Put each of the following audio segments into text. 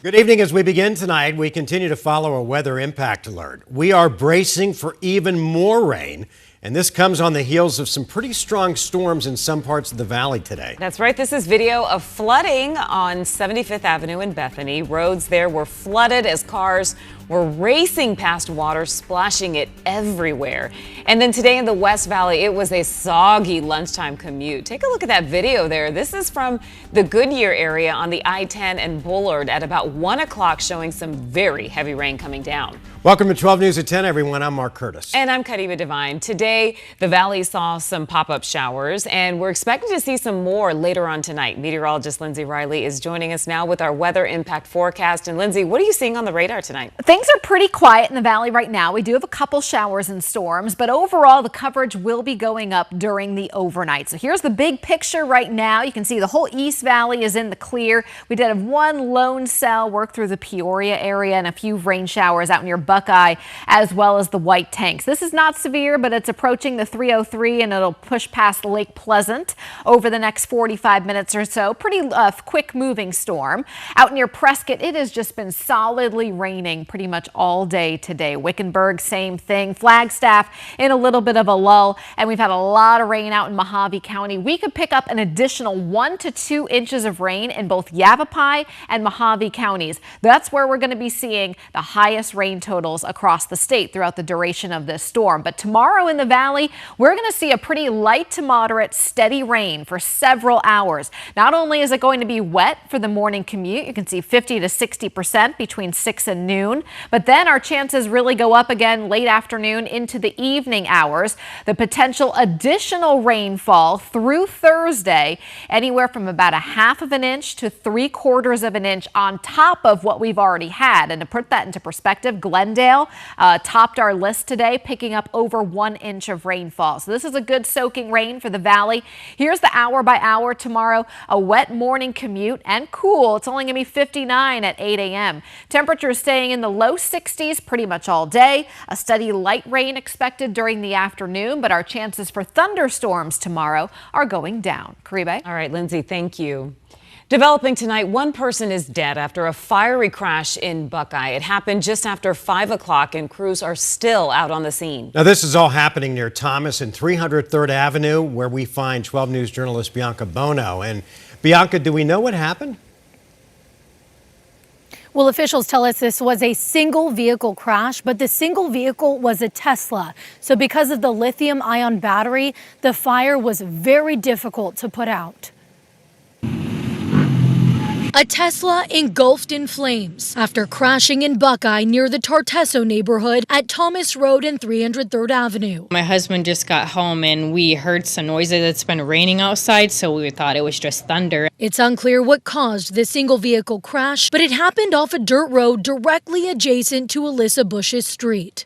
Good evening. As we begin tonight, we continue to follow a weather impact alert. We are bracing for even more rain, and this comes on the heels of some pretty strong storms in some parts of the valley today. That's right. This is video of flooding on 75th Avenue in Bethany. Roads there were flooded as cars were racing past water, splashing it everywhere. And then today in the West Valley, it was a soggy lunchtime commute. Take a look at that video there. This is from the Goodyear area on the I-10 and Bullard at about 1 o'clock, showing some very heavy rain coming down. Welcome to 12 News at 10, everyone. I'm Mark Curtis. And I'm Kadima Devine. Today, the valley saw some pop-up showers, and we're expecting to see some more later on tonight. Meteorologist Lindsay Riley is joining us now with our weather impact forecast. And Lindsay, what are you seeing on the radar tonight? Things are pretty quiet in the valley right now. We do have a couple showers and storms, but overall the coverage will be going up during the overnight. So here's the big picture right now. You can see the whole East Valley is in the clear. We did have one lone cell work through the Peoria area and a few rain showers out near Buckeye, as well as the White Tanks. This is not severe, but it's approaching the 303 and it'll push past Lake Pleasant over the next 45 minutes or so. Pretty quick moving storm. Out near Prescott, it has just been solidly raining pretty much all day today. Wickenburg, same thing. Flagstaff in a little bit of a lull, and we've had a lot of rain out in Mojave County. We could pick up an additional 1 to 2 inches of rain in both Yavapai and Mojave counties. That's where we're going to be seeing the highest rain totals across the state throughout the duration of this storm. But tomorrow in the valley, we're going to see a pretty light to moderate steady rain for several hours. Not only is it going to be wet for the morning commute, you can see 50 to 60% between 6 and noon, but then our chances really go up again late afternoon into the evening hours. The potential additional rainfall through Thursday, anywhere from about 1/2 inch to 3/4 of an inch on top of what we've already had. And to put that into perspective, Glendale topped our list today, picking up over 1 inch of rainfall. So this is a good soaking rain for the valley. Here's the hour by hour tomorrow. A wet morning commute and cool. It's only going to be 59 at 8 a.m. Temperatures staying in the low 60s pretty much all day. A steady light rain expected during the afternoon, but our chances for thunderstorms tomorrow are going down. Caribe? All right, Lindsay, thank you. Developing tonight, one person is dead after a fiery crash in Buckeye. It happened just after 5 o'clock, and crews are still out on the scene. Now, this is all happening near Thomas and 303rd Avenue, where we find 12 News journalist Bianca Bono. And Bianca, do we know what happened? Well, officials tell us this was a single vehicle crash, but the single vehicle was a Tesla. So because of the lithium ion battery, the fire was very difficult to put out. A Tesla engulfed in flames after crashing in Buckeye near the Tartesso neighborhood at Thomas Road and 303rd Avenue. My husband just got home and we heard some noises. It's been raining outside, so we thought it was just thunder. It's unclear what caused the single vehicle crash, but it happened off a dirt road directly adjacent to Alyssa Bush's street.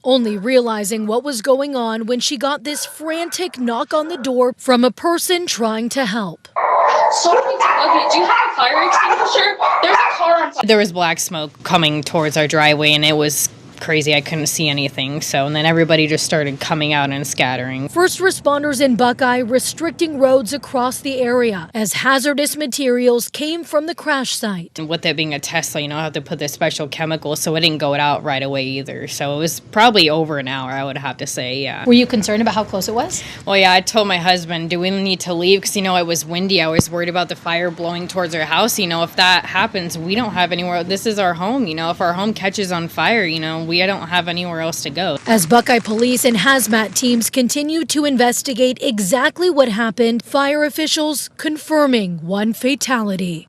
Only realizing what was going on when she got this frantic knock on the door from a person trying to help. Sorry, okay, do you have a fire extinguisher? There's a car on fire. There was black smoke coming towards our driveway and it was crazy. I couldn't see anything. And then everybody just started coming out and scattering. First responders in Buckeye restricting roads across the area as hazardous materials came from the crash site. And with it being a Tesla, I have to put the special chemical, so it didn't go out right away either. So it was probably over an hour, I would have to say, yeah. Were you concerned about how close it was? Well, yeah, I told my husband, do we need to leave? Because, it was windy. I was worried about the fire blowing towards our house. If that happens, we don't have anywhere. This is our home. If our home catches on fire, we don't have anywhere else to go. As Buckeye police and hazmat teams continue to investigate exactly what happened, fire officials confirming one fatality.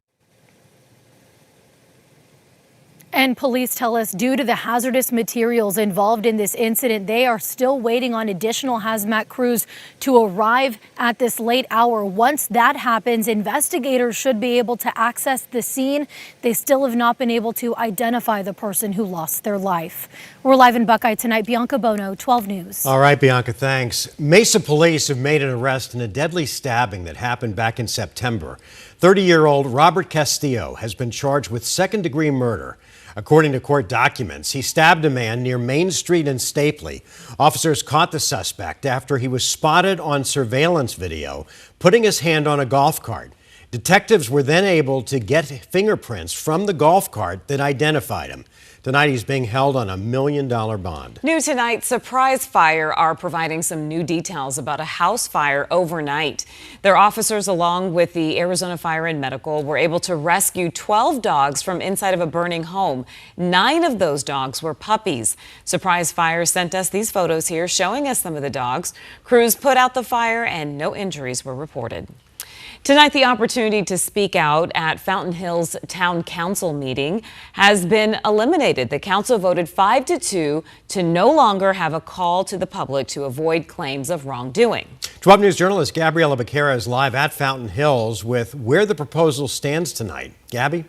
And police tell us due to the hazardous materials involved in this incident, they are still waiting on additional hazmat crews to arrive at this late hour. Once that happens, investigators should be able to access the scene. They still have not been able to identify the person who lost their life. We're live in Buckeye tonight. Bianca Bono, 12 News. All right, Bianca, thanks. Mesa police have made an arrest in a deadly stabbing that happened back in September. 30-year-old Robert Castillo has been charged with second-degree murder. According to court documents, he stabbed a man near Main Street in Stapley. Officers caught the suspect after he was spotted on surveillance video putting his hand on a golf cart. Detectives were then able to get fingerprints from the golf cart that identified him. Tonight, he's being held on $1 million bond. New tonight, Surprise Fire are providing some new details about a house fire overnight. Their officers, along with the Arizona Fire and Medical, were able to rescue 12 dogs from inside of a burning home. 9 of those dogs were puppies. Surprise Fire sent us these photos here showing us some of the dogs. Crews put out the fire and no injuries were reported. Tonight, the opportunity to speak out at Fountain Hills Town Council meeting has been eliminated. The council voted 5-2 to no longer have a call to the public to avoid claims of wrongdoing. 12 News journalist Gabriella Becerra is live at Fountain Hills with where the proposal stands tonight. Gabby?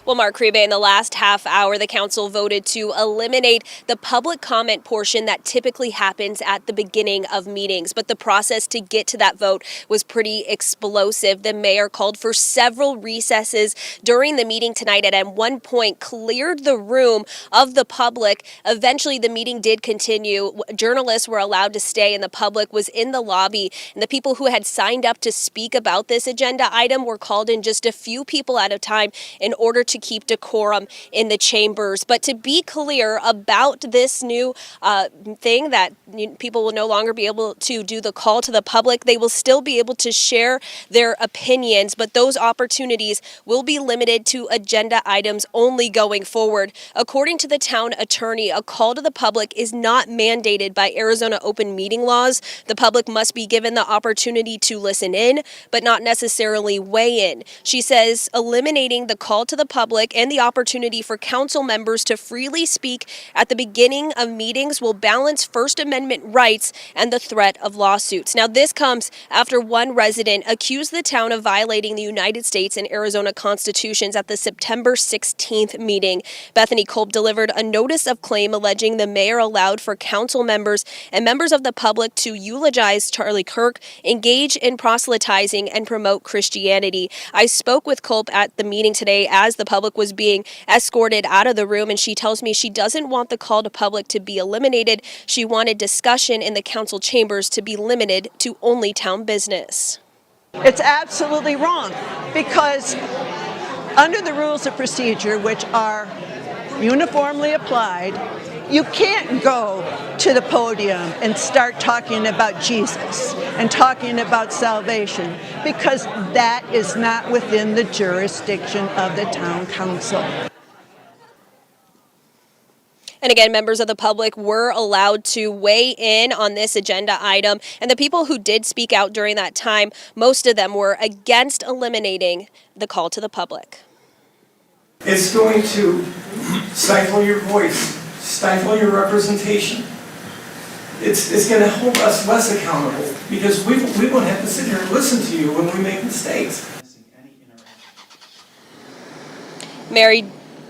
Well, Mark Kriebe, in the last half hour, the council voted to eliminate the public comment portion that typically happens at the beginning of meetings. But the process to get to that vote was pretty explosive. The mayor called for several recesses during the meeting tonight and at one point cleared the room of the public. Eventually, the meeting did continue. Journalists were allowed to stay and the public was in the lobby. And the people who had signed up to speak about this agenda item were called in just a few people at a time in order to keep decorum in the chambers. But to be clear about this new thing that people will no longer be able to do the call to the public, they will still be able to share their opinions, but those opportunities will be limited to agenda items only going forward. According to the town attorney, a call to the public is not mandated by Arizona open meeting laws. The public must be given the opportunity to listen in, but not necessarily weigh in. She says eliminating the call to the public and the opportunity for council members to freely speak at the beginning of meetings will balance First Amendment rights and the threat of lawsuits. Now, this comes after one resident accused the town of violating the United States and Arizona constitutions at the September 16th meeting. Bethany Kolb delivered a notice of claim alleging the mayor allowed for council members and members of the public to eulogize Charlie Kirk, engage in proselytizing, and promote Christianity. I spoke with Kolb at the meeting today as the public was being escorted out of the room, and she tells me she doesn't want the call to public to be eliminated. She wanted discussion in the council chambers to be limited to only town business. It's absolutely wrong because under the rules of procedure, which are uniformly applied, you can't go to the podium and start talking about Jesus and talking about salvation because that is not within the jurisdiction of the town council. And again, members of the public were allowed to weigh in on this agenda item. And the people who did speak out during that time, most of them were against eliminating the call to the public. It's going to stifle your voice, stifle your representation. It's going to hold us less accountable because we won't have to sit here and listen to you when we make mistakes.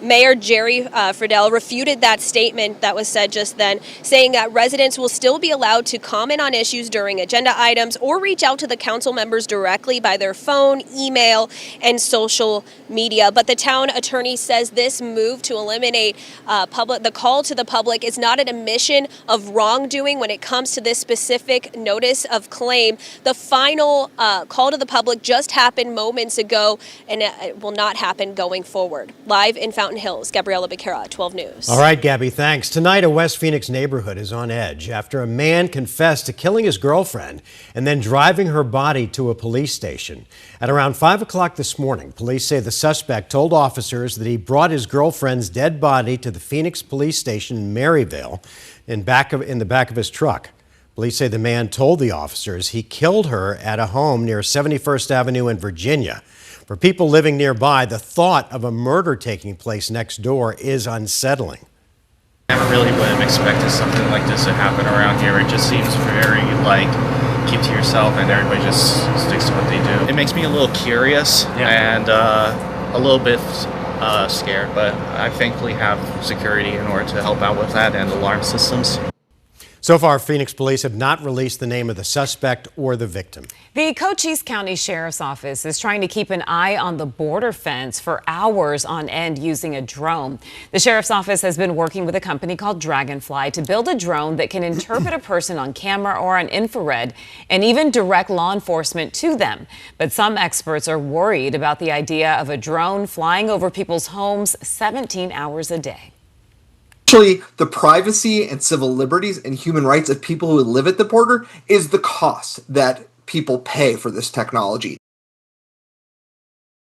Mayor Jerry Friedel refuted that statement that was said just then, saying that residents will still be allowed to comment on issues during agenda items or reach out to the council members directly by their phone, email, and social media. But the town attorney says this move to eliminate the call to the public is not an admission of wrongdoing when it comes to this specific notice of claim. The final call to the public just happened moments ago, and it will not happen going forward. Live in Fountain Hills, Gabriella Becerra, 12 News. All right, Gabby, thanks. Tonight, a West Phoenix neighborhood is on edge after a man confessed to killing his girlfriend and then driving her body to a police station. At around 5 o'clock this morning, police say the suspect told officers that he brought his girlfriend's dead body to the Phoenix police station in Maryville in the back of his truck. Police say the man told the officers he killed her at a home near 71st Avenue in Virginia. For people living nearby, the thought of a murder taking place next door is unsettling. I never really would have expected something like this to happen around here. It just seems very keep to yourself and everybody just sticks to what they do. It makes me a little curious and a little bit scared, but I thankfully have security in order to help out with that and alarm systems. So far, Phoenix police have not released the name of the suspect or the victim. The Cochise County Sheriff's Office is trying to keep an eye on the border fence for hours on end using a drone. The Sheriff's Office has been working with a company called Dragonfly to build a drone that can interpret a person on camera or on infrared and even direct law enforcement to them. But some experts are worried about the idea of a drone flying over people's homes 17 hours a day. Actually, the privacy and civil liberties and human rights of people who live at the border is the cost that people pay for this technology.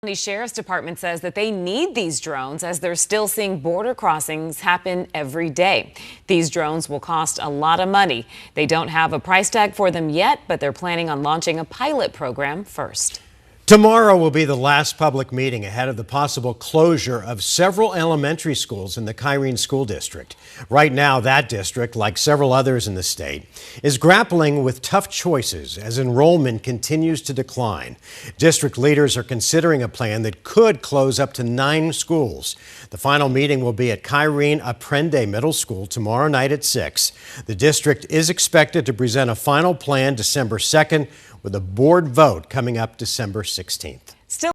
The Sheriff's Department says that they need these drones as they're still seeing border crossings happen every day. These drones will cost a lot of money. They don't have a price tag for them yet, but they're planning on launching a pilot program first. Tomorrow will be the last public meeting ahead of the possible closure of several elementary schools in the Kyrene School District. Right now, that district, like several others in the state, is grappling with tough choices as enrollment continues to decline. District leaders are considering a plan that could close up to 9 schools. The final meeting will be at Kyrene Apprende Middle School tomorrow night at 6. The district is expected to present a final plan December 2nd, with a board vote coming up December 16th.